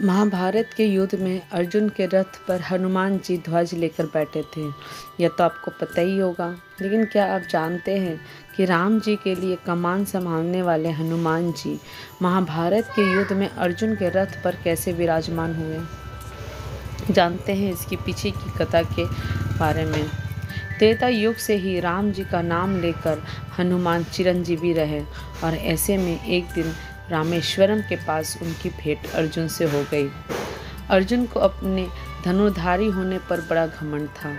महाभारत के युद्ध में अर्जुन के रथ पर हनुमान जी ध्वज लेकर बैठे थे। यह तो आपको पता ही होगा, लेकिन क्या आप जानते हैं कि राम जी के लिए कमान संभालने वाले हनुमान जी महाभारत के युद्ध में अर्जुन के रथ पर कैसे विराजमान हुए? जानते हैं इसके पीछे की कथा के बारे में। त्रेता युग से ही राम जी का नाम लेकर हनुमान चिरंजीवी रहे और ऐसे में एक दिन रामेश्वरम के पास उनकी भेंट अर्जुन से हो गई। अर्जुन को अपने धनुर्धारी होने पर बड़ा घमंड था।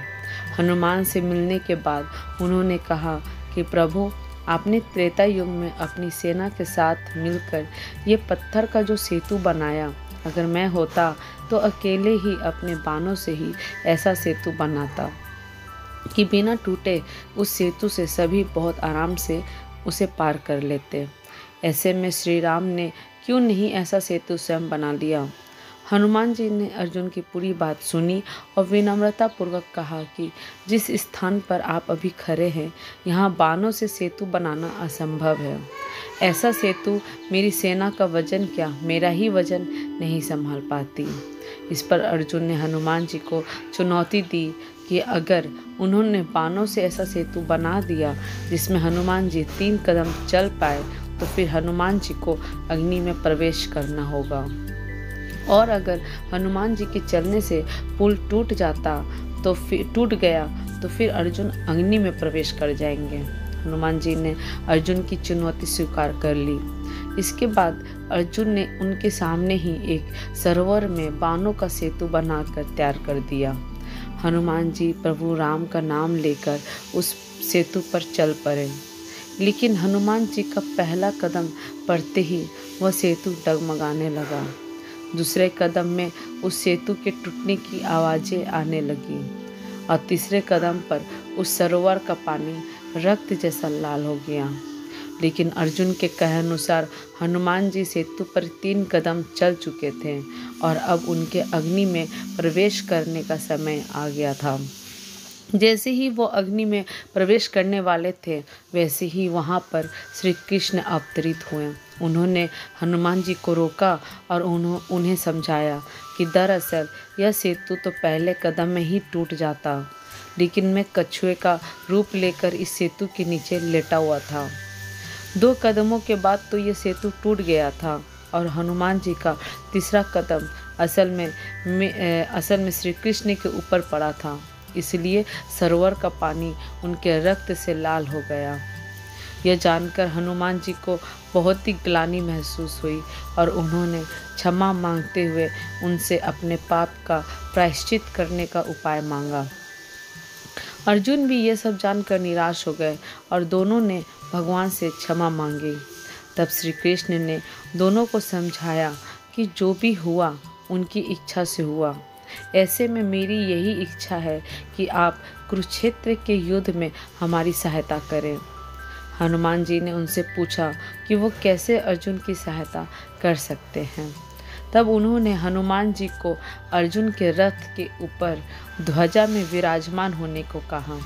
हनुमान से मिलने के बाद उन्होंने कहा कि प्रभु, आपने त्रेता युग में अपनी सेना के साथ मिलकर ये पत्थर का जो सेतु बनाया, अगर मैं होता तो अकेले ही अपने बाणों से ही ऐसा सेतु बनाता कि बिना टूटे उस सेतु से सभी बहुत आराम से उसे पार कर लेते। ऐसे में श्री राम ने क्यों नहीं ऐसा सेतु स्वयं बना लिया? हनुमान जी ने अर्जुन की पूरी बात सुनी और विनम्रता पूर्वक कहा कि जिस स्थान पर आप अभी खड़े हैं, यहाँ बाणों से सेतु बनाना असंभव है। ऐसा सेतु मेरी सेना का वजन क्या, मेरा ही वजन नहीं संभाल पाती। इस पर अर्जुन ने हनुमान जी को चुनौती दी कि अगर उन्होंने बाणों से ऐसा सेतु बना दिया जिसमें हनुमान जी 3 कदम चल पाए, तो फिर हनुमान जी को अग्नि में प्रवेश करना होगा, और अगर हनुमान जी के चलने से पुल टूट गया तो फिर अर्जुन अग्नि में प्रवेश कर जाएंगे। हनुमान जी ने अर्जुन की चुनौती स्वीकार कर ली। इसके बाद अर्जुन ने उनके सामने ही एक सरोवर में बाणों का सेतु बनाकर तैयार कर दिया। हनुमान जी प्रभु राम का नाम लेकर उस सेतु पर चल पड़े, लेकिन हनुमान जी का पहला कदम पड़ते ही वह सेतु डगमगाने लगा। दूसरे कदम में उस सेतु के टूटने की आवाज़ें आने लगी और तीसरे कदम पर उस सरोवर का पानी रक्त जैसा लाल हो गया। लेकिन अर्जुन के कहे अनुसार हनुमान जी सेतु पर 3 कदम चल चुके थे और अब उनके अग्नि में प्रवेश करने का समय आ गया था। जैसे ही वो अग्नि में प्रवेश करने वाले थे, वैसे ही वहाँ पर श्री कृष्ण अवतरित हुए। उन्होंने हनुमान जी को रोका और उन्हें समझाया कि दरअसल यह सेतु तो पहले कदम में ही टूट जाता, लेकिन मैं कछुए का रूप लेकर इस सेतु के नीचे लेटा हुआ था। 2 कदमों के बाद तो ये सेतु टूट गया था और हनुमान जी का तीसरा कदम असल में श्री कृष्ण के ऊपर पड़ा था, इसलिए सरोवर का पानी उनके रक्त से लाल हो गया। यह जानकर हनुमान जी को बहुत ही ग्लानि महसूस हुई और उन्होंने क्षमा मांगते हुए उनसे अपने पाप का प्रायश्चित करने का उपाय मांगा। अर्जुन भी ये सब जानकर निराश हो गए और दोनों ने भगवान से क्षमा मांगी। तब श्री कृष्ण ने दोनों को समझाया कि जो भी हुआ उनकी इच्छा से हुआ। ऐसे में मेरी यही इच्छा है कि आप कुरुक्षेत्र के युद्ध में हमारी सहायता करें। हनुमान जी ने उनसे पूछा कि वो कैसे अर्जुन की सहायता कर सकते हैं। तब उन्होंने हनुमान जी को अर्जुन के रथ के ऊपर ध्वजा में विराजमान होने को कहा।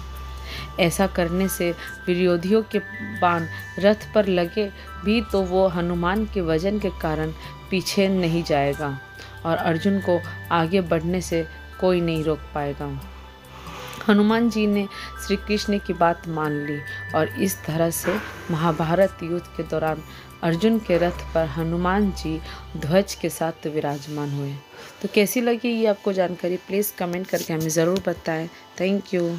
ऐसा करने से विरोधियों के बाण रथ पर लगे भी तो वो हनुमान के वजन के कारण पीछे नहीं जाएगा और अर्जुन को आगे बढ़ने से कोई नहीं रोक पाएगा। हनुमान जी ने श्री कृष्ण की बात मान ली और इस तरह से महाभारत युद्ध के दौरान अर्जुन के रथ पर हनुमान जी ध्वज के साथ विराजमान हुए। तो कैसी लगी ये आपको जानकारी? प्लीज़ कमेंट करके हमें ज़रूर बताएं। Thank you.